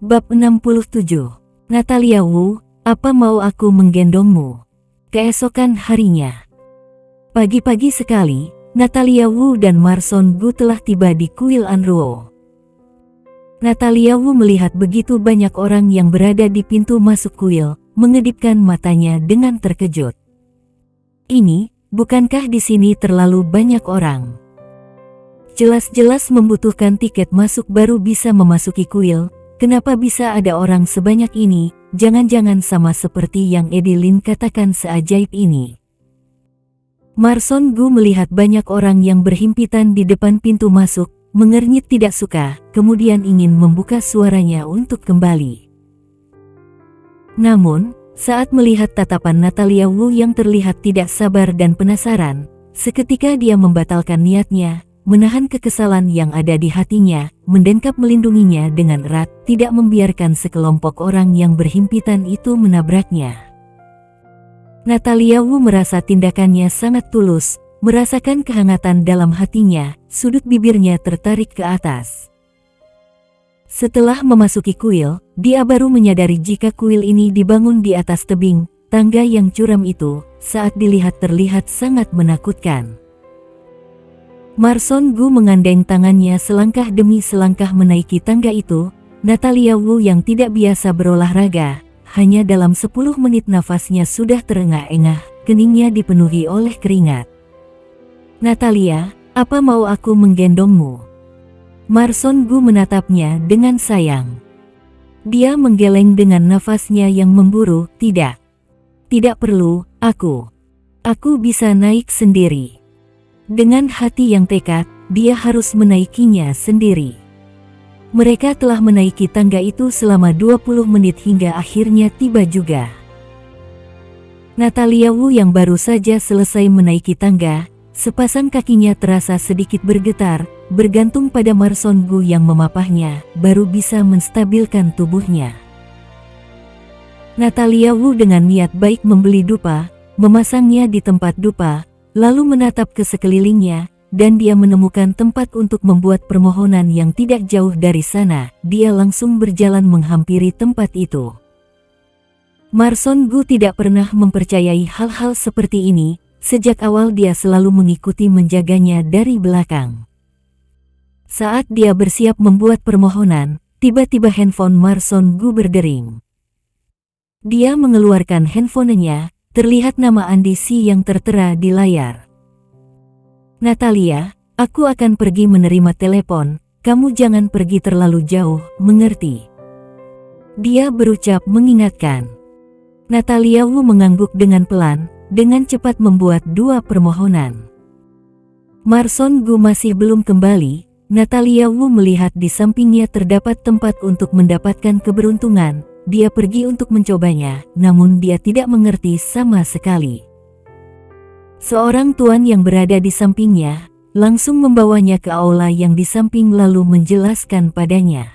Bab 67. Natalia Wu, apa mau aku menggendongmu? Keesokan harinya. Pagi-pagi sekali, Natalia Wu dan Marson Gu telah tiba di kuil Anruo. Natalia Wu melihat begitu banyak orang yang berada di pintu masuk kuil, mengedipkan matanya dengan terkejut. Ini, bukankah di sini terlalu banyak orang? Jelas-jelas membutuhkan tiket masuk baru bisa memasuki kuil. Kenapa bisa ada orang sebanyak ini? Jangan-jangan sama seperti yang Edilin katakan seajaib ini. Marson Gu melihat banyak orang yang berhimpitan di depan pintu masuk, mengernyit tidak suka, kemudian ingin membuka suaranya untuk kembali. Namun, saat melihat tatapan Natalia Wu yang terlihat tidak sabar dan penasaran, seketika dia membatalkan niatnya, menahan kekesalan yang ada di hatinya, mendengkap melindunginya dengan erat, tidak membiarkan sekelompok orang yang berhimpitan itu menabraknya. Natalia Wu merasa tindakannya sangat tulus, merasakan kehangatan dalam hatinya, sudut bibirnya tertarik ke atas. Setelah memasuki kuil, dia baru menyadari jika kuil ini dibangun di atas tebing, tangga yang curam itu, saat dilihat terlihat sangat menakutkan. Marson Gu mengandeng tangannya selangkah demi selangkah menaiki tangga itu. Natalia Wu yang tidak biasa berolahraga, hanya dalam 10 menit nafasnya sudah terengah-engah, keningnya dipenuhi oleh keringat. "Natalia, apa mau aku menggendongmu?" Marson Gu menatapnya dengan sayang. Dia menggeleng dengan nafasnya yang memburu. "Tidak. Tidak perlu, Aku bisa naik sendiri." Dengan hati yang tekad, dia harus menaikinya sendiri. Mereka telah menaiki tangga itu selama 20 menit hingga akhirnya tiba juga. Natalia Wu yang baru saja selesai menaiki tangga, sepasang kakinya terasa sedikit bergetar, bergantung pada Marson Gu yang memapahnya, baru bisa menstabilkan tubuhnya. Natalia Wu dengan niat baik membeli dupa, memasangnya di tempat dupa, lalu menatap ke sekelilingnya, dan dia menemukan tempat untuk membuat permohonan yang tidak jauh dari sana. Dia langsung berjalan menghampiri tempat itu. Marson Gu tidak pernah mempercayai hal-hal seperti ini, sejak awal dia selalu mengikuti menjaganya dari belakang. Saat dia bersiap membuat permohonan, tiba-tiba handphone Marson Gu berdering. Dia mengeluarkan handphonenya. Terlihat nama Andi Si yang tertera di layar. "Natalia, aku akan pergi menerima telepon, kamu jangan pergi terlalu jauh, mengerti?" Dia berucap mengingatkan. Natalia Wu mengangguk dengan pelan, dengan cepat membuat 2 permohonan. Marson Gu masih belum kembali. Natalia Wu melihat di sampingnya terdapat tempat untuk mendapatkan keberuntungan. Dia pergi untuk mencobanya, namun dia tidak mengerti sama sekali. Seorang tuan yang berada di sampingnya, langsung membawanya ke aula yang di samping lalu menjelaskan padanya.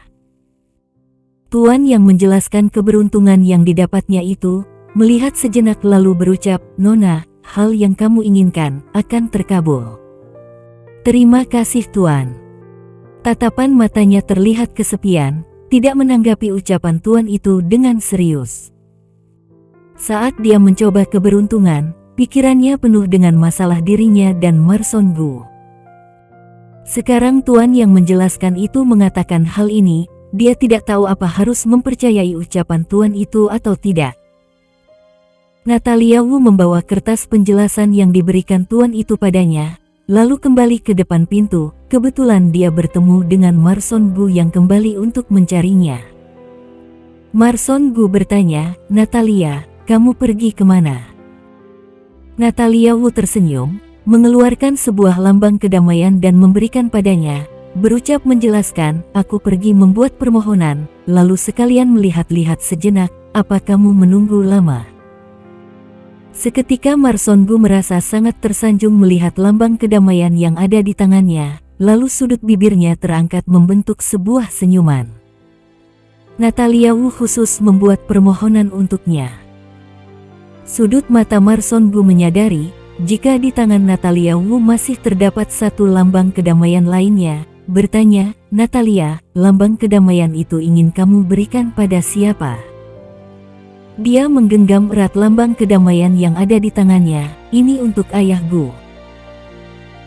Tuan yang menjelaskan keberuntungan yang didapatnya itu, melihat sejenak lalu berucap, "Nona, hal yang kamu inginkan akan terkabul." "Terima kasih Tuan." Tatapan matanya terlihat kesepian, tidak menanggapi ucapan tuan itu dengan serius. Saat dia mencoba keberuntungan, pikirannya penuh dengan masalah dirinya dan Marson Gu. Sekarang tuan yang menjelaskan itu mengatakan hal ini, dia tidak tahu apa harus mempercayai ucapan tuan itu atau tidak. Natalia Wu membawa kertas penjelasan yang diberikan tuan itu padanya, lalu kembali ke depan pintu. Kebetulan dia bertemu dengan Marson Gu yang kembali untuk mencarinya. Marson Gu bertanya, "Natalia, kamu pergi kemana?" Natalia Wu tersenyum, mengeluarkan sebuah lambang kedamaian dan memberikan padanya, berucap menjelaskan, "Aku pergi membuat permohonan, lalu sekalian melihat-lihat sejenak, apa kamu menunggu lama?" Seketika Marson Gu merasa sangat tersanjung melihat lambang kedamaian yang ada di tangannya, lalu sudut bibirnya terangkat membentuk sebuah senyuman. Natalia Wu khusus membuat permohonan untuknya. Sudut mata Marson Gu menyadari, jika di tangan Natalia Wu masih terdapat satu lambang kedamaian lainnya, bertanya, Natalia, lambang kedamaian itu ingin kamu berikan pada siapa? Dia menggenggam erat lambang kedamaian yang ada di tangannya. Ini untuk ayah Gu.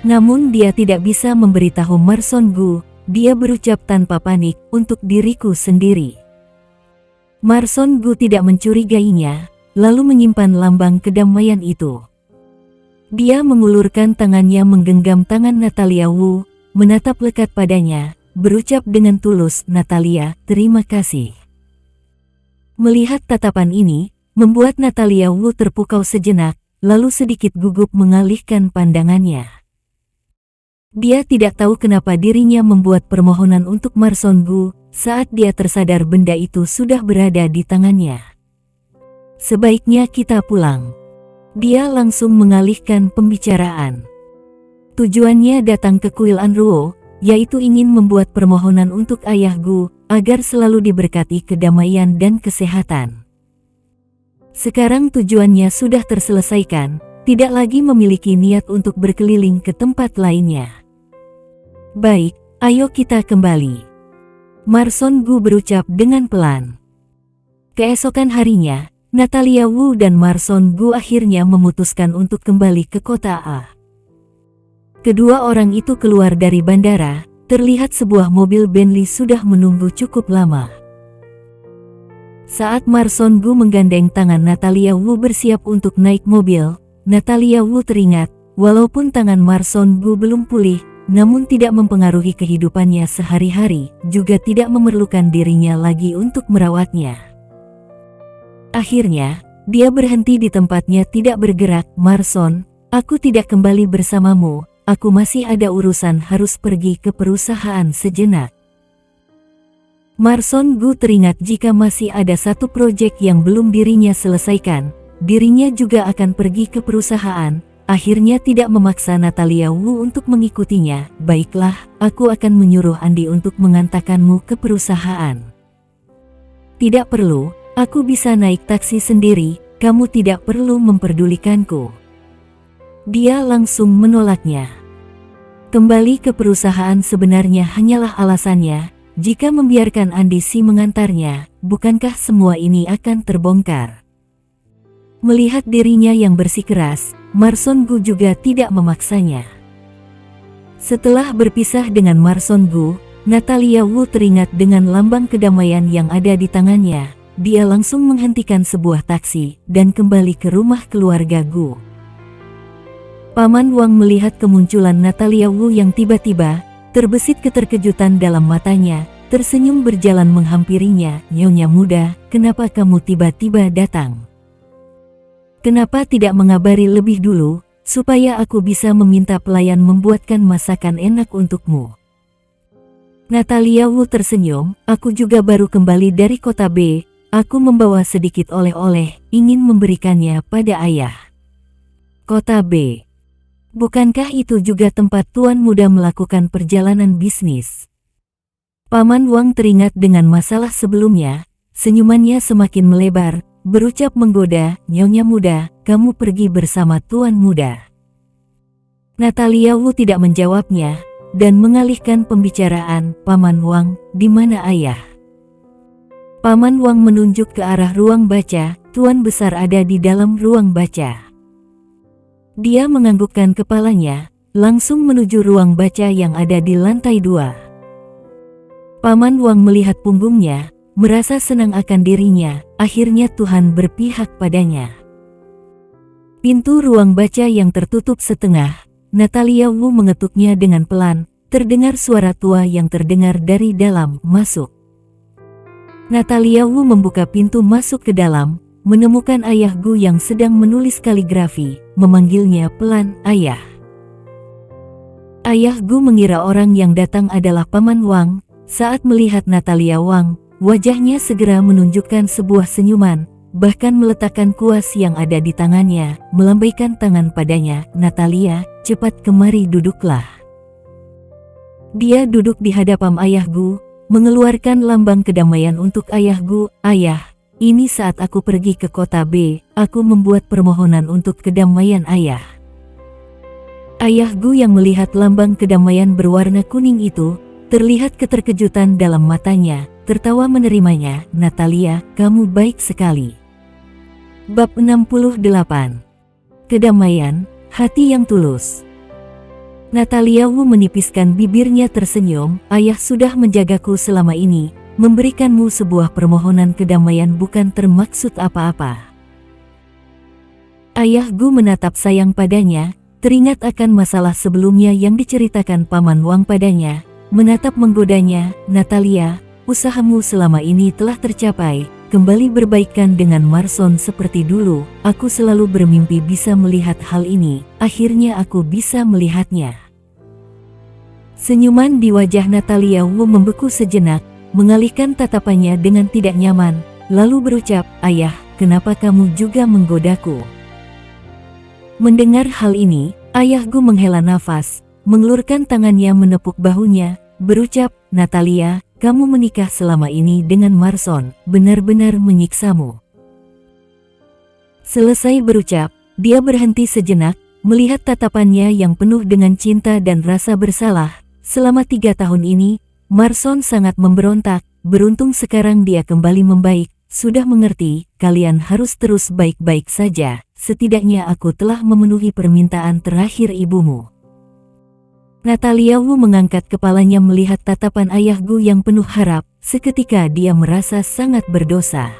Namun dia tidak bisa memberitahu Marson Gu. Dia berucap tanpa panik, untuk diriku sendiri. Marson Gu tidak mencurigainya, lalu menyimpan lambang kedamaian itu. Dia mengulurkan tangannya menggenggam tangan Natalia Wu, menatap lekat padanya, berucap dengan tulus, "Natalia, terima kasih." Melihat tatapan ini, membuat Natalia Wu terpukau sejenak, lalu sedikit gugup mengalihkan pandangannya. Dia tidak tahu kenapa dirinya membuat permohonan untuk Marson Gu, saat dia tersadar benda itu sudah berada di tangannya. "Sebaiknya kita pulang." Dia langsung mengalihkan pembicaraan. Tujuannya datang ke Kuil Anruo, yaitu ingin membuat permohonan untuk ayah Gu, agar selalu diberkati kedamaian dan kesehatan. Sekarang tujuannya sudah terselesaikan, tidak lagi memiliki niat untuk berkeliling ke tempat lainnya. "Baik, ayo kita kembali." Marson Gu berucap dengan pelan. Keesokan harinya, Natalia Wu dan Marson Gu akhirnya memutuskan untuk kembali ke kota A. Kedua orang itu keluar dari bandara, terlihat sebuah mobil Bentley sudah menunggu cukup lama. Saat Marson Gu menggandeng tangan Natalia Wu bersiap untuk naik mobil, Natalia Wu teringat, walaupun tangan Marson Gu belum pulih, namun tidak mempengaruhi kehidupannya sehari-hari, juga tidak memerlukan dirinya lagi untuk merawatnya. Akhirnya, dia berhenti di tempatnya tidak bergerak. "Marson, aku tidak kembali bersamamu, aku masih ada urusan harus pergi ke perusahaan sejenak." Marson Gu teringat jika masih ada satu proyek yang belum dirinya selesaikan, dirinya juga akan pergi ke perusahaan. Akhirnya tidak memaksa Natalia Wu untuk mengikutinya. "Baiklah, aku akan menyuruh Andi untuk mengantarkanmu ke perusahaan." "Tidak perlu. Aku bisa naik taksi sendiri, kamu tidak perlu memperdulikanku." Dia langsung menolaknya. Kembali ke perusahaan sebenarnya hanyalah alasannya, jika membiarkan Andi Si mengantarnya, bukankah semua ini akan terbongkar? Melihat dirinya yang bersikeras, Marson Gu juga tidak memaksanya. Setelah berpisah dengan Marson Gu, Natalia Wu teringat dengan lambang kedamaian yang ada di tangannya. Dia langsung menghentikan sebuah taksi dan kembali ke rumah keluarga Gu. Paman Wang melihat kemunculan Natalia Wu yang tiba-tiba, terbesit keterkejutan dalam matanya, tersenyum berjalan menghampirinya. "Nyonya muda, kenapa kamu tiba-tiba datang? Kenapa tidak mengabari lebih dulu, supaya aku bisa meminta pelayan membuatkan masakan enak untukmu?" Natalia Wu tersenyum, "Aku juga baru kembali dari kota B. Aku membawa sedikit oleh-oleh, ingin memberikannya pada ayah." "Kota B? Bukankah itu juga tempat tuan muda melakukan perjalanan bisnis?" Paman Wang teringat dengan masalah sebelumnya, senyumannya semakin melebar, berucap menggoda, "Nyonya muda, kamu pergi bersama tuan muda." Natalia Wu tidak menjawabnya, dan mengalihkan pembicaraan. "Paman Wang, di mana ayah?" Paman Wang menunjuk ke arah ruang baca. "Tuan besar ada di dalam ruang baca." Dia menganggukkan kepalanya, langsung menuju ruang baca yang ada di lantai 2. Paman Wang melihat punggungnya, merasa senang akan dirinya, akhirnya Tuhan berpihak padanya. Pintu ruang baca yang tertutup setengah, Natalia Wu mengetuknya dengan pelan, terdengar suara tua yang terdengar dari dalam, "Masuk." Natalia Wu membuka pintu masuk ke dalam, menemukan ayah Gu yang sedang menulis kaligrafi, memanggilnya pelan, "Ayah." Ayah Gu mengira orang yang datang adalah Paman Wang. Saat melihat Natalia Wang, wajahnya segera menunjukkan sebuah senyuman, bahkan meletakkan kuas yang ada di tangannya, melambaikan tangan padanya. "Natalia, cepat kemari, duduklah." Dia duduk di hadapan ayah Gu, mengeluarkan lambang kedamaian untuk ayah Gu. "Ayah, ini saat aku pergi ke kota B, aku membuat permohonan untuk kedamaian ayah." Ayah Gu yang melihat lambang kedamaian berwarna kuning itu, Terlihat keterkejutan dalam matanya, tertawa menerimanya. Natalia, kamu baik sekali. Bab 68. Kedamaian, hati yang tulus. Natalia Wu menipiskan bibirnya tersenyum. Ayah sudah menjagaku selama ini, memberikanmu sebuah permohonan kedamaian bukan termaksud apa-apa. Ayah Gu menatap sayang padanya, teringat akan masalah sebelumnya yang diceritakan Paman Wang padanya, menatap menggodanya. Natalia, usahamu selama ini telah tercapai, kembali berbaikan dengan Marson seperti dulu. Aku selalu bermimpi bisa melihat hal ini, akhirnya aku bisa melihatnya. Senyuman di wajah Natalia Wu membeku sejenak, mengalihkan tatapannya dengan tidak nyaman, lalu berucap, ayah, kenapa kamu juga menggodaku? Mendengar hal ini, ayah Gu menghela nafas, mengelurkan tangannya menepuk bahunya, berucap, Natalia, kamu menikah selama ini dengan Marson, benar-benar menyiksamu. Selesai berucap, dia berhenti sejenak, melihat tatapannya yang penuh dengan cinta dan rasa bersalah. Selama 3 tahun ini, Marson sangat memberontak, beruntung sekarang dia kembali membaik. Sudah mengerti, kalian harus terus baik-baik saja, setidaknya aku telah memenuhi permintaan terakhir ibumu. Natalia Wu mengangkat kepalanya melihat tatapan ayah Gu yang penuh harap, seketika dia merasa sangat berdosa.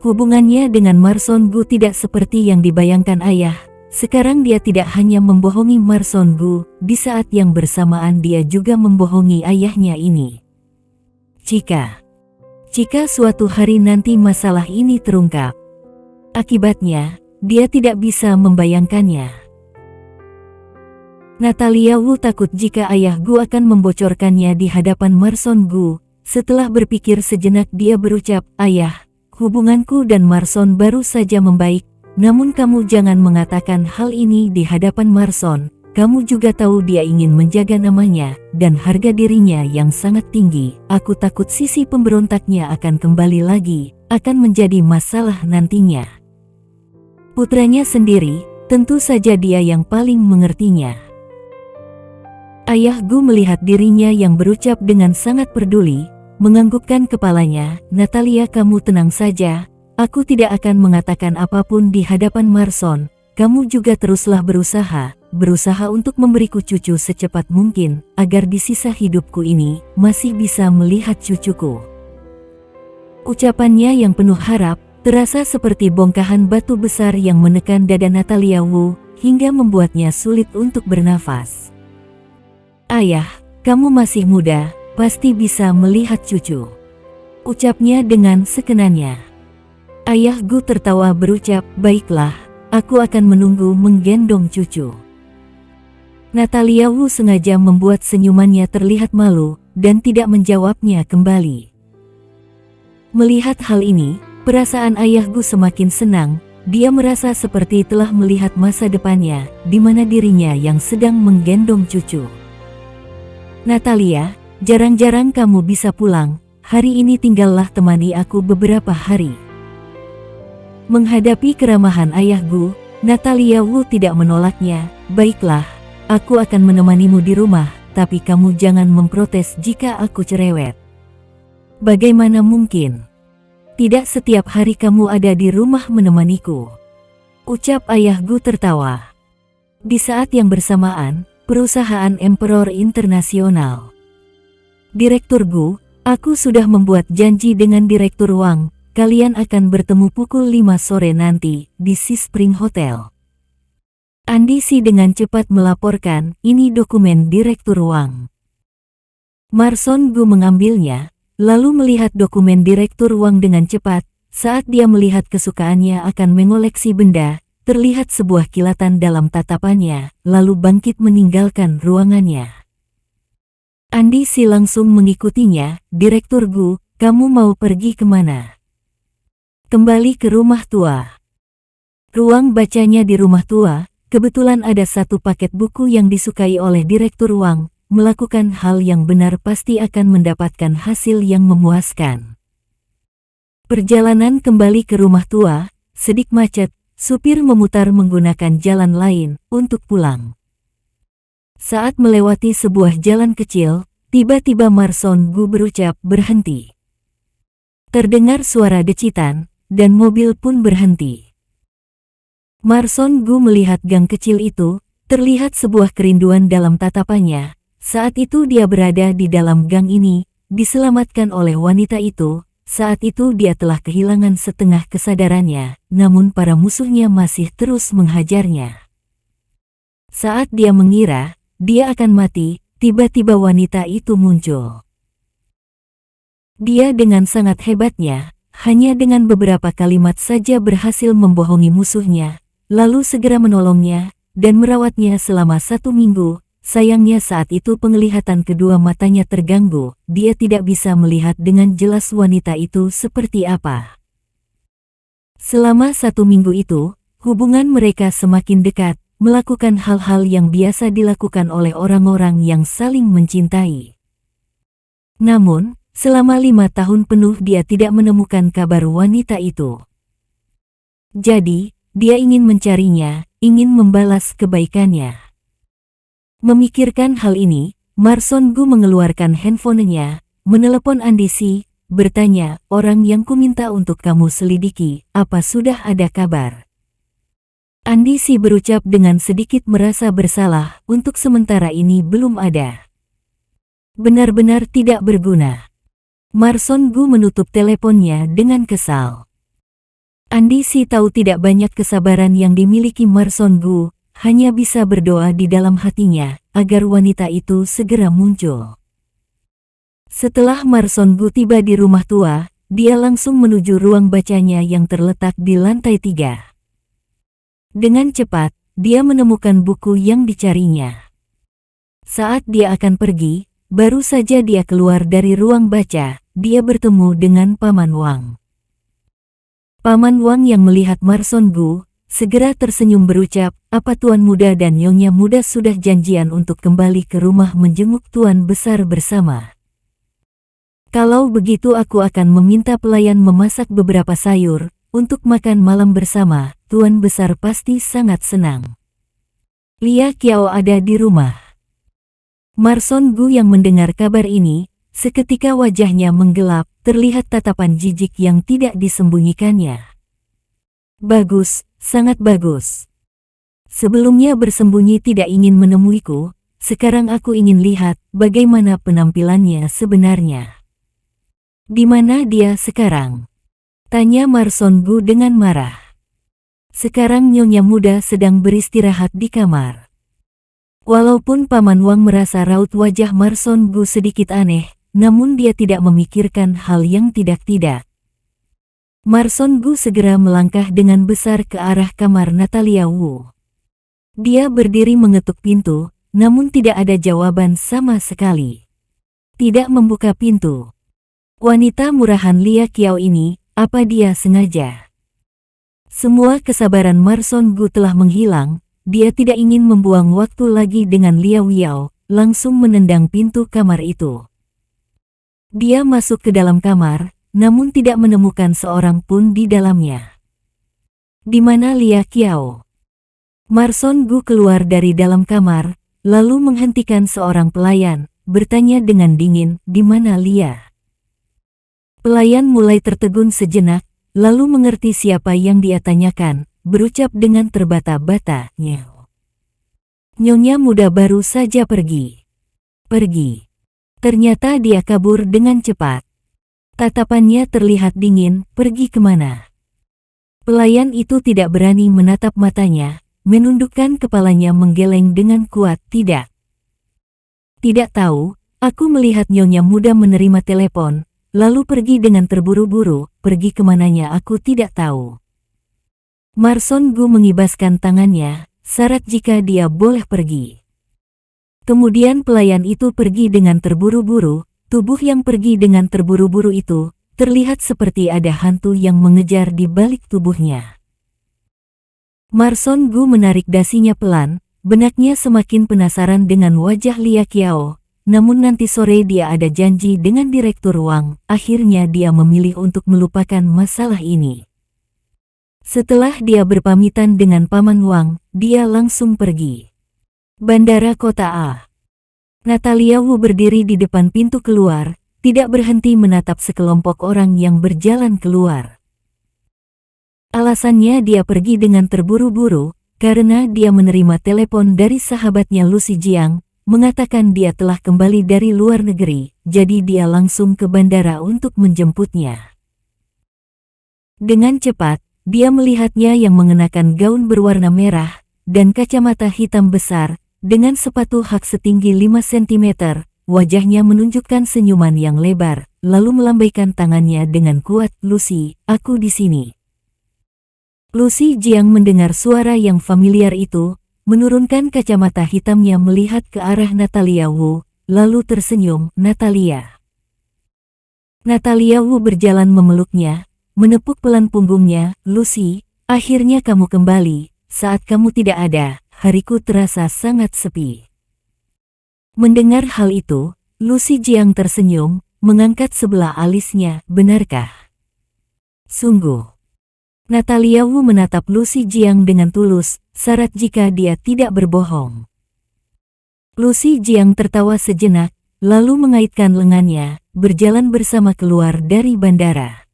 Hubungannya dengan Marson Gu tidak seperti yang dibayangkan ayah, sekarang dia tidak hanya membohongi Marson Gu, di saat yang bersamaan dia juga membohongi ayahnya ini. Jika suatu hari nanti masalah ini terungkap, akibatnya, dia tidak bisa membayangkannya. Natalia Wu takut jika ayah Gu akan membocorkannya di hadapan Marson Gu. Setelah berpikir sejenak dia berucap, ayah, hubunganku dan Marson baru saja membaik, namun kamu jangan mengatakan hal ini di hadapan Marson. Kamu juga tahu dia ingin menjaga namanya dan harga dirinya yang sangat tinggi. Aku takut sisi pemberontaknya akan kembali lagi, akan menjadi masalah nantinya. Putranya sendiri, tentu saja dia yang paling mengertinya. Ayah Gu melihat dirinya yang berucap dengan sangat peduli, menganggukkan kepalanya. Natalia, kamu tenang saja, aku tidak akan mengatakan apapun di hadapan Marson. Kamu juga teruslah berusaha untuk memberiku cucu secepat mungkin, agar di sisa hidupku ini, masih bisa melihat cucuku. Ucapannya yang penuh harap, terasa seperti bongkahan batu besar yang menekan dada Natalia Wu, hingga membuatnya sulit untuk bernafas. Ayah, kamu masih muda, pasti bisa melihat cucu, ucapnya dengan sekenanya. Ayah Gu tertawa berucap, baiklah, aku akan menunggu menggendong cucu. Natalia Wu sengaja membuat senyumannya terlihat malu, dan tidak menjawabnya kembali. Melihat hal ini, perasaan ayah Gu semakin senang, dia merasa seperti telah melihat masa depannya, di mana dirinya yang sedang menggendong cucu. Natalia, jarang-jarang kamu bisa pulang, hari ini tinggallah temani aku beberapa hari. Menghadapi keramahan ayah Gu, Natalia Wu tidak menolaknya, baiklah, aku akan menemanimu di rumah, tapi kamu jangan memprotes jika aku cerewet. Bagaimana mungkin? Tidak setiap hari kamu ada di rumah menemaniku, ucap ayah Gu tertawa. Di saat yang bersamaan, perusahaan Emperor Internasional. Direktur Gu, aku sudah membuat janji dengan Direktur Wang. Kalian akan bertemu pukul 5 sore nanti, di Sea Spring Hotel. Andi Si dengan cepat melaporkan, ini dokumen Direktur Wang. Marson Gu mengambilnya, lalu melihat dokumen Direktur Wang dengan cepat. Saat dia melihat kesukaannya akan mengoleksi benda, terlihat sebuah kilatan dalam tatapannya, lalu bangkit meninggalkan ruangannya. Andi Si langsung mengikutinya, Direktur Gu, kamu mau pergi kemana? Kembali ke rumah tua. Ruang bacanya di rumah tua, kebetulan ada satu paket buku yang disukai oleh Direktur Wang, melakukan hal yang benar pasti akan mendapatkan hasil yang memuaskan. Perjalanan kembali ke rumah tua, sedik macet, supir memutar menggunakan jalan lain, untuk pulang. Saat melewati sebuah jalan kecil, tiba-tiba Marson Gu berucap berhenti. Terdengar suara decitan, dan mobil pun berhenti. Marson Gu melihat gang kecil itu, terlihat sebuah kerinduan dalam tatapannya. Saat itu dia berada di dalam gang ini, diselamatkan oleh wanita itu. Saat itu dia telah kehilangan setengah kesadarannya, namun para musuhnya masih terus menghajarnya. Saat dia mengira dia akan mati, tiba-tiba wanita itu muncul. Dia dengan sangat hebatnya, hanya dengan beberapa kalimat saja berhasil membohongi musuhnya, lalu segera menolongnya, dan merawatnya selama 1 minggu. Sayangnya saat itu penglihatan kedua matanya terganggu, dia tidak bisa melihat dengan jelas wanita itu seperti apa. Selama 1 minggu itu, hubungan mereka semakin dekat, melakukan hal-hal yang biasa dilakukan oleh orang-orang yang saling mencintai. Namun, selama 5 tahun penuh dia tidak menemukan kabar wanita itu. Jadi, dia ingin mencarinya, ingin membalas kebaikannya. Memikirkan hal ini, Marson Gu mengeluarkan handphonenya, menelepon Andisi, bertanya, orang yang kuminta untuk kamu selidiki, apa sudah ada kabar? Andisi berucap dengan sedikit merasa bersalah, untuk sementara ini belum ada. Benar-benar tidak berguna. Marson Gu menutup teleponnya dengan kesal. Andisi tahu tidak banyak kesabaran yang dimiliki Marson Gu, hanya bisa berdoa di dalam hatinya, agar wanita itu segera muncul. Setelah Marson Gu tiba di rumah tua, dia langsung menuju ruang bacanya yang terletak di lantai 3. Dengan cepat, dia menemukan buku yang dicarinya. Saat dia akan pergi, baru saja dia keluar dari ruang baca, dia bertemu dengan Paman Wang. Paman Wang yang melihat Marson Gu, segera tersenyum berucap, apa Tuan Muda dan Nyonya Muda sudah janjian untuk kembali ke rumah menjenguk Tuan Besar bersama. Kalau begitu aku akan meminta pelayan memasak beberapa sayur, untuk makan malam bersama, Tuan Besar pasti sangat senang. Lia Qiao ada di rumah. Marson Gu yang mendengar kabar ini, seketika wajahnya menggelap, terlihat tatapan jijik yang tidak disembunyikannya. Bagus. Sangat bagus. Sebelumnya bersembunyi tidak ingin menemuiku, sekarang aku ingin lihat bagaimana penampilannya sebenarnya. Di mana dia sekarang? Tanya Marson Gu dengan marah. Sekarang Nyonya Muda sedang beristirahat di kamar. Walaupun Paman Wang merasa raut wajah Marson Gu sedikit aneh, namun dia tidak memikirkan hal yang tidak-tidak. Marson Gu segera melangkah dengan besar ke arah kamar Natalia Wu. Dia berdiri mengetuk pintu, namun tidak ada jawaban sama sekali. Tidak membuka pintu. Wanita murahan Lia Qiao ini, apa dia sengaja? Semua kesabaran Marson Gu telah menghilang, dia tidak ingin membuang waktu lagi dengan Liao Yao, langsung menendang pintu kamar itu. Dia masuk ke dalam kamar, namun tidak menemukan seorang pun di dalamnya. Di mana Lia Qiao? Marson Gu keluar dari dalam kamar, lalu menghentikan seorang pelayan, bertanya dengan dingin, di mana Lia? Pelayan mulai tertegun sejenak, lalu mengerti siapa yang dia tanyakan, berucap dengan terbata-bata, Nyonya Muda baru saja pergi. Pergi. Ternyata dia kabur dengan cepat. Tatapannya terlihat dingin, pergi kemana? Pelayan itu tidak berani menatap matanya, menundukkan kepalanya menggeleng dengan kuat, tidak. Tidak tahu, aku melihat Nyonya Muda menerima telepon, lalu pergi dengan terburu-buru, pergi kemananya aku tidak tahu. Marson Gu mengibaskan tangannya, syarat jika dia boleh pergi. Kemudian pelayan itu pergi dengan terburu-buru. Tubuh yang pergi dengan terburu-buru itu, terlihat seperti ada hantu yang mengejar di balik tubuhnya. Marson Gu menarik dasinya pelan, benaknya semakin penasaran dengan wajah Lia Qiao, namun nanti sore dia ada janji dengan Direktur Wang, akhirnya dia memilih untuk melupakan masalah ini. Setelah dia berpamitan dengan Paman Wang, dia langsung pergi. Bandara Kota A. Natalia Wu berdiri di depan pintu keluar, tidak berhenti menatap sekelompok orang yang berjalan keluar. Alasannya dia pergi dengan terburu-buru, karena dia menerima telepon dari sahabatnya Lucy Jiang, mengatakan dia telah kembali dari luar negeri, jadi dia langsung ke bandara untuk menjemputnya. Dengan cepat, dia melihatnya yang mengenakan gaun berwarna merah, dan kacamata hitam besar, dengan sepatu hak setinggi 5 cm, wajahnya menunjukkan senyuman yang lebar, lalu melambaikan tangannya dengan kuat. "Lucy, aku di sini." Lucy Jiang mendengar suara yang familiar itu, menurunkan kacamata hitamnya melihat ke arah Natalia Wu, lalu tersenyum. "Natalia." Natalia Wu berjalan memeluknya, menepuk pelan punggungnya. "Lucy, akhirnya kamu kembali. Saat kamu tidak ada, hariku terasa sangat sepi." Mendengar hal itu, Lucy Jiang tersenyum, mengangkat sebelah alisnya. "Benarkah?" "Sungguh." Natalia Wu menatap Lucy Jiang dengan tulus, syarat jika dia tidak berbohong. Lucy Jiang tertawa sejenak, lalu mengaitkan lengannya, berjalan bersama keluar dari bandara.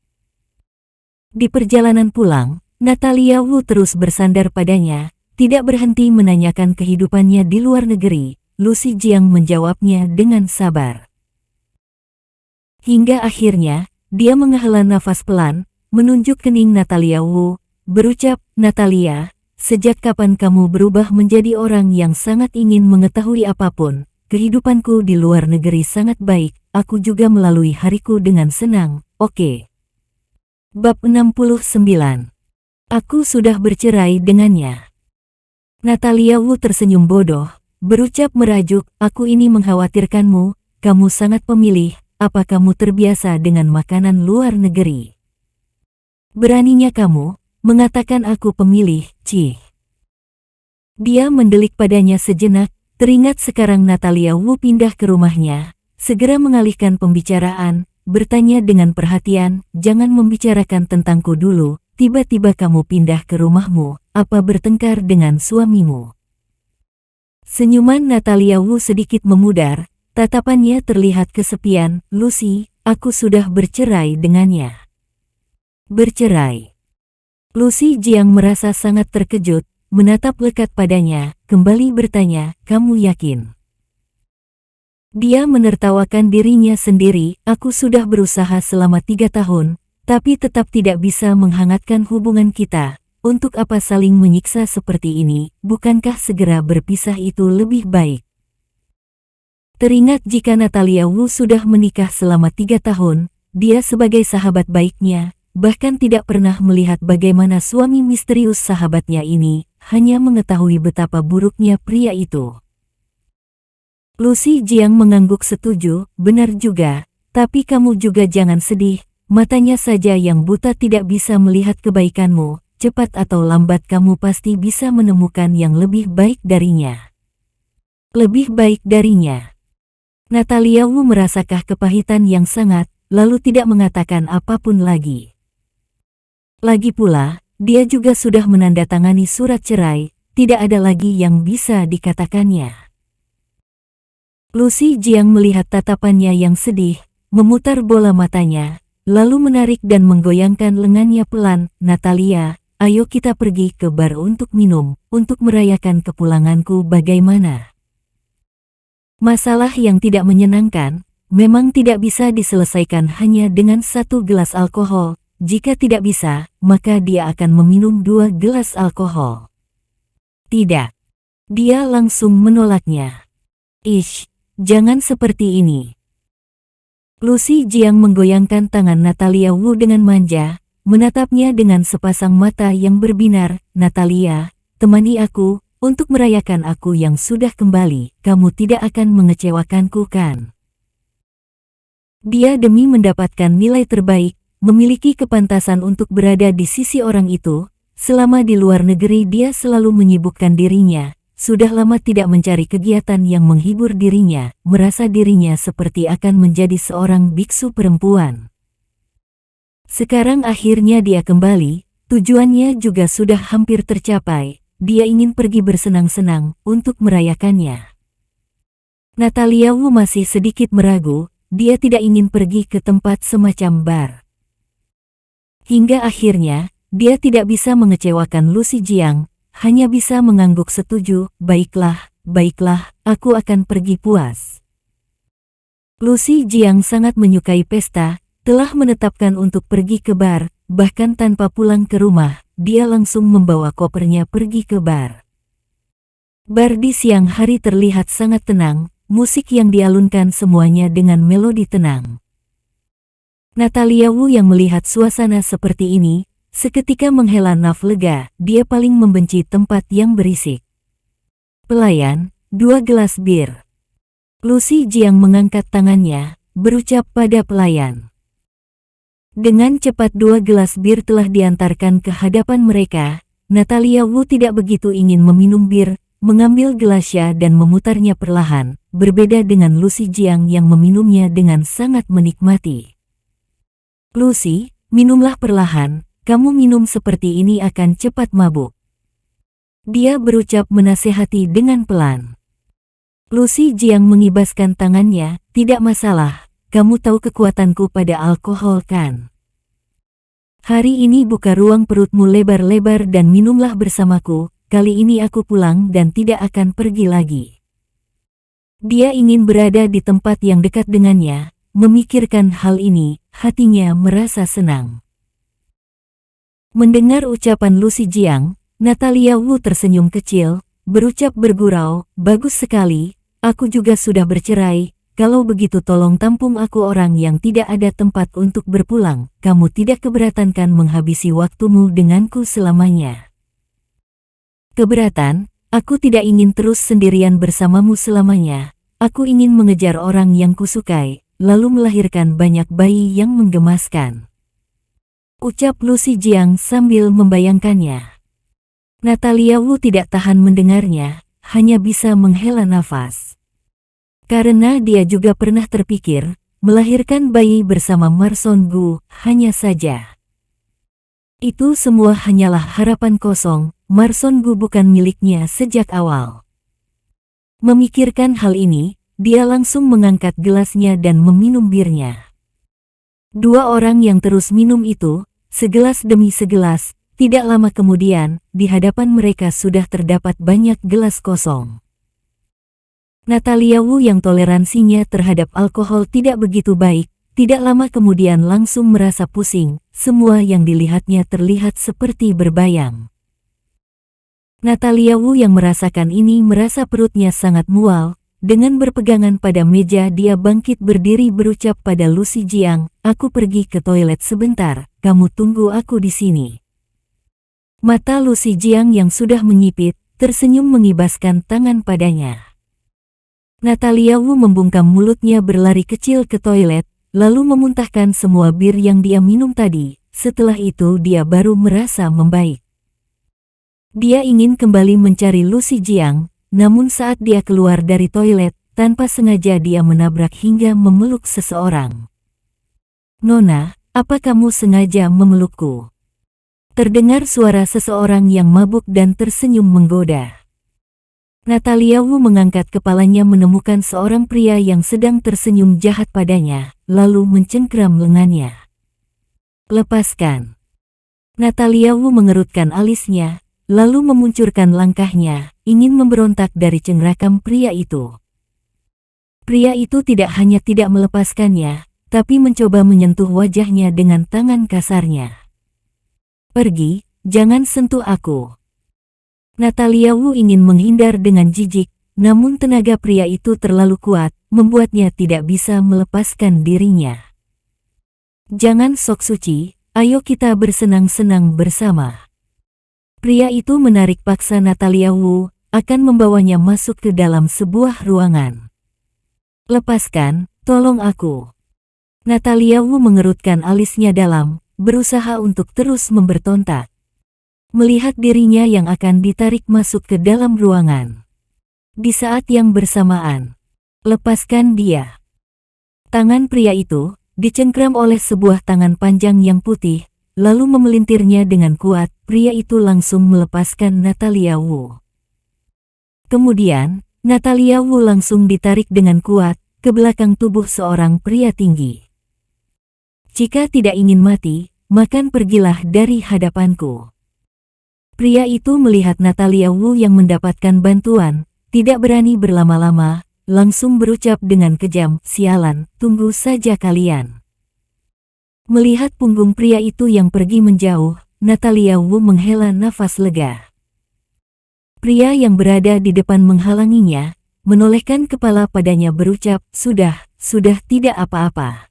Di perjalanan pulang, Natalia Wu terus bersandar padanya, tidak berhenti menanyakan kehidupannya di luar negeri. Lucy Jiang menjawabnya dengan sabar. Hingga akhirnya, dia menghela nafas pelan, menunjuk kening Natalia Wu, berucap, "Natalia, sejak kapan kamu berubah menjadi orang yang sangat ingin mengetahui apapun? Kehidupanku di luar negeri sangat baik, aku juga melalui hariku dengan senang." Oke. Bab 69. Aku sudah bercerai dengannya. Natalia Wu tersenyum bodoh, berucap merajuk, "Aku ini mengkhawatirkanmu, kamu sangat pemilih, apa kamu terbiasa dengan makanan luar negeri? Beraninya kamu mengatakan aku pemilih, cih." Dia mendelik padanya sejenak, teringat sekarang Natalia Wu pindah ke rumahnya, segera mengalihkan pembicaraan, bertanya dengan perhatian, "Jangan membicarakan tentangku dulu, tiba-tiba kamu pindah ke rumahmu, apa bertengkar dengan suamimu?" Senyuman Natalia Wu sedikit memudar, tatapannya terlihat kesepian. "Lucy, aku sudah bercerai dengannya." "Bercerai?" Lucy Jiang merasa sangat terkejut, menatap lekat padanya, kembali bertanya, "Kamu yakin?" Dia menertawakan dirinya sendiri, "Aku sudah berusaha selama 3 tahun, tapi tetap tidak bisa menghangatkan hubungan kita. Untuk apa saling menyiksa seperti ini? Bukankah segera berpisah itu lebih baik?" Teringat jika Natalia Wu sudah menikah selama 3 tahun, dia sebagai sahabat baiknya, bahkan tidak pernah melihat bagaimana suami misterius sahabatnya ini, hanya mengetahui betapa buruknya pria itu. Lucy Jiang mengangguk setuju, "Benar juga, tapi kamu juga jangan sedih, matanya saja yang buta tidak bisa melihat kebaikanmu. Cepat atau lambat kamu pasti bisa menemukan yang lebih baik darinya." "Lebih baik darinya?" Natalia Wu merasakah kepahitan yang sangat, lalu tidak mengatakan apapun lagi. Lagi pula, dia juga sudah menandatangani surat cerai, tidak ada lagi yang bisa dikatakannya. Lucy Jiang melihat tatapannya yang sedih, memutar bola matanya, lalu menarik dan menggoyangkan lengannya pelan. "Natalia, ayo kita pergi ke bar untuk minum, untuk merayakan kepulanganku. Bagaimana?" Masalah yang tidak menyenangkan, memang tidak bisa diselesaikan hanya dengan 1 gelas alkohol. Jika tidak bisa, maka dia akan meminum 2 gelas alkohol. "Tidak." Dia langsung menolaknya. "Ish, jangan seperti ini." Lucy Jiang menggoyangkan tangan Natalia Wu dengan manja, menatapnya dengan sepasang mata yang berbinar. "Natalia, temani aku, untuk merayakan aku yang sudah kembali. Kamu tidak akan mengecewakanku kan?" Dia demi mendapatkan nilai terbaik, memiliki kepantasan untuk berada di sisi orang itu. Selama di luar negeri dia selalu menyibukkan dirinya, sudah lama tidak mencari kegiatan yang menghibur dirinya, merasa dirinya seperti akan menjadi seorang biksu perempuan. Sekarang akhirnya dia kembali, tujuannya juga sudah hampir tercapai, dia ingin pergi bersenang-senang untuk merayakannya. Natalia Wu masih sedikit meragu, dia tidak ingin pergi ke tempat semacam bar. Hingga akhirnya, dia tidak bisa mengecewakan Lucy Jiang, hanya bisa mengangguk setuju, baiklah, aku akan pergi puas. Lucy Jiang sangat menyukai pesta, telah menetapkan untuk pergi ke bar, bahkan tanpa pulang ke rumah, dia langsung membawa kopernya pergi ke bar. Bar di siang hari terlihat sangat tenang, musik yang dialunkan semuanya dengan melodi tenang. Natalia Wu yang melihat suasana seperti ini, seketika menghela nafas lega, dia paling membenci tempat yang berisik. Pelayan, 2 gelas bir. Lucy Jiang mengangkat tangannya, berucap pada pelayan. Dengan cepat 2 gelas bir telah diantarkan ke hadapan mereka. Natalia Wu tidak begitu ingin meminum bir, mengambil gelasnya dan memutarnya perlahan, berbeda dengan Lucy Jiang yang meminumnya dengan sangat menikmati. Lucy, minumlah perlahan, kamu minum seperti ini akan cepat mabuk. Dia berucap menasehati dengan pelan. Lucy Jiang mengibaskan tangannya, tidak masalah, kamu tahu kekuatanku pada alkohol kan? Hari ini buka ruang perutmu lebar-lebar dan minumlah bersamaku, kali ini aku pulang dan tidak akan pergi lagi. Dia ingin berada di tempat yang dekat dengannya, memikirkan hal ini, hatinya merasa senang. Mendengar ucapan Lucy Jiang, Natalia Wu tersenyum kecil, berucap bergurau, bagus sekali, aku juga sudah bercerai, kalau begitu tolong tampung aku orang yang tidak ada tempat untuk berpulang, kamu tidak keberatan kan menghabisi waktumu denganku selamanya? Keberatan, aku tidak ingin terus sendirian bersamamu selamanya, aku ingin mengejar orang yang kusukai, lalu melahirkan banyak bayi yang menggemaskan. Ucap Lucy Jiang sambil membayangkannya. Natalia Wu tidak tahan mendengarnya, hanya bisa menghela nafas. Karena dia juga pernah terpikir, melahirkan bayi bersama Marson Gu, hanya saja. Itu semua hanyalah harapan kosong, Marson Gu bukan miliknya sejak awal. Memikirkan hal ini, dia langsung mengangkat gelasnya dan meminum birnya. 2 orang yang terus minum itu, segelas demi segelas, tidak lama kemudian, di hadapan mereka sudah terdapat banyak gelas kosong. Natalia Wu yang toleransinya terhadap alkohol tidak begitu baik, tidak lama kemudian langsung merasa pusing, semua yang dilihatnya terlihat seperti berbayang. Natalia Wu yang merasakan ini merasa perutnya sangat mual. Dengan berpegangan pada meja dia bangkit berdiri berucap pada Lucy Jiang, aku pergi ke toilet sebentar, kamu tunggu aku di sini. Mata Lucy Jiang yang sudah menyipit, tersenyum mengibaskan tangan padanya. Natalia Wu membungkam mulutnya berlari kecil ke toilet, lalu memuntahkan semua bir yang dia minum tadi, setelah itu dia baru merasa membaik. Dia ingin kembali mencari Lucy Jiang, namun saat dia keluar dari toilet, tanpa sengaja dia menabrak hingga memeluk seseorang. Nona, apa kamu sengaja memelukku? Terdengar suara seseorang yang mabuk dan tersenyum menggoda. Natalia Wu mengangkat kepalanya menemukan seorang pria yang sedang tersenyum jahat padanya, lalu mencengkram lengannya. Lepaskan. Natalia Wu mengerutkan alisnya, lalu memuncurkan langkahnya, ingin memberontak dari cengkram pria itu. Pria itu tidak hanya tidak melepaskannya, tapi mencoba menyentuh wajahnya dengan tangan kasarnya. Pergi, jangan sentuh aku. Natalia Wu ingin menghindar dengan jijik, namun tenaga pria itu terlalu kuat, membuatnya tidak bisa melepaskan dirinya. Jangan sok suci, ayo kita bersenang-senang bersama. Pria itu menarik paksa Natalia Wu, akan membawanya masuk ke dalam sebuah ruangan. Lepaskan, tolong aku. Natalia Wu mengerutkan alisnya dalam, berusaha untuk terus memberontak. Melihat dirinya yang akan ditarik masuk ke dalam ruangan. Di saat yang bersamaan, lepaskan dia. Tangan pria itu, dicengkram oleh sebuah tangan panjang yang putih, lalu memelintirnya dengan kuat. Pria itu langsung melepaskan Natalia Wu. Kemudian, Natalia Wu langsung ditarik dengan kuat ke belakang tubuh seorang pria tinggi. Jika tidak ingin mati, maka pergilah dari hadapanku. Pria itu melihat Natalia Wu yang mendapatkan bantuan, tidak berani berlama-lama, langsung berucap dengan kejam, "Sialan, tunggu saja kalian." Melihat punggung pria itu yang pergi menjauh, Natalia Wu menghela nafas lega. Pria yang berada di depan menghalanginya, menolehkan kepala padanya berucap, sudah tidak apa-apa."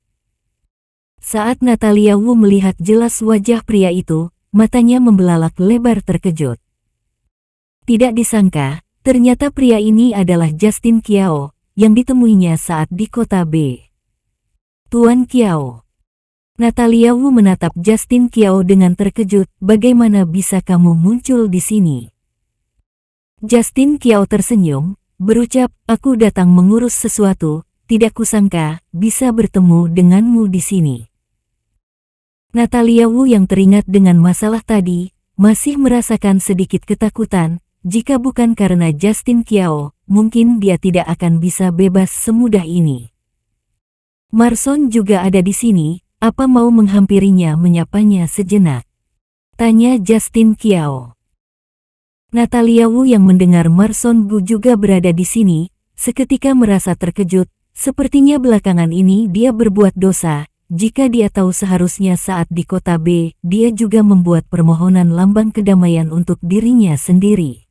Saat Natalia Wu melihat jelas wajah pria itu, matanya membelalak lebar terkejut. Tidak disangka, ternyata pria ini adalah Justin Qiao, yang ditemuinya saat di kota B. "Tuan Qiao." Natalia Wu menatap Justin Qiao dengan terkejut, "Bagaimana bisa kamu muncul di sini?" Justin Qiao tersenyum, berucap, "Aku datang mengurus sesuatu, tidak kusangka bisa bertemu denganmu di sini." Natalia Wu yang teringat dengan masalah tadi, masih merasakan sedikit ketakutan. Jika bukan karena Justin Qiao, mungkin dia tidak akan bisa bebas semudah ini. "Marson juga ada di sini, apa mau menghampirinya menyapanya sejenak?" tanya Justin Qiao. Natalia Wu yang mendengar Marson Gu juga berada di sini, seketika merasa terkejut. Sepertinya belakangan ini dia berbuat dosa. Jika dia tahu seharusnya saat di kota B, dia juga membuat permohonan lambang kedamaian untuk dirinya sendiri.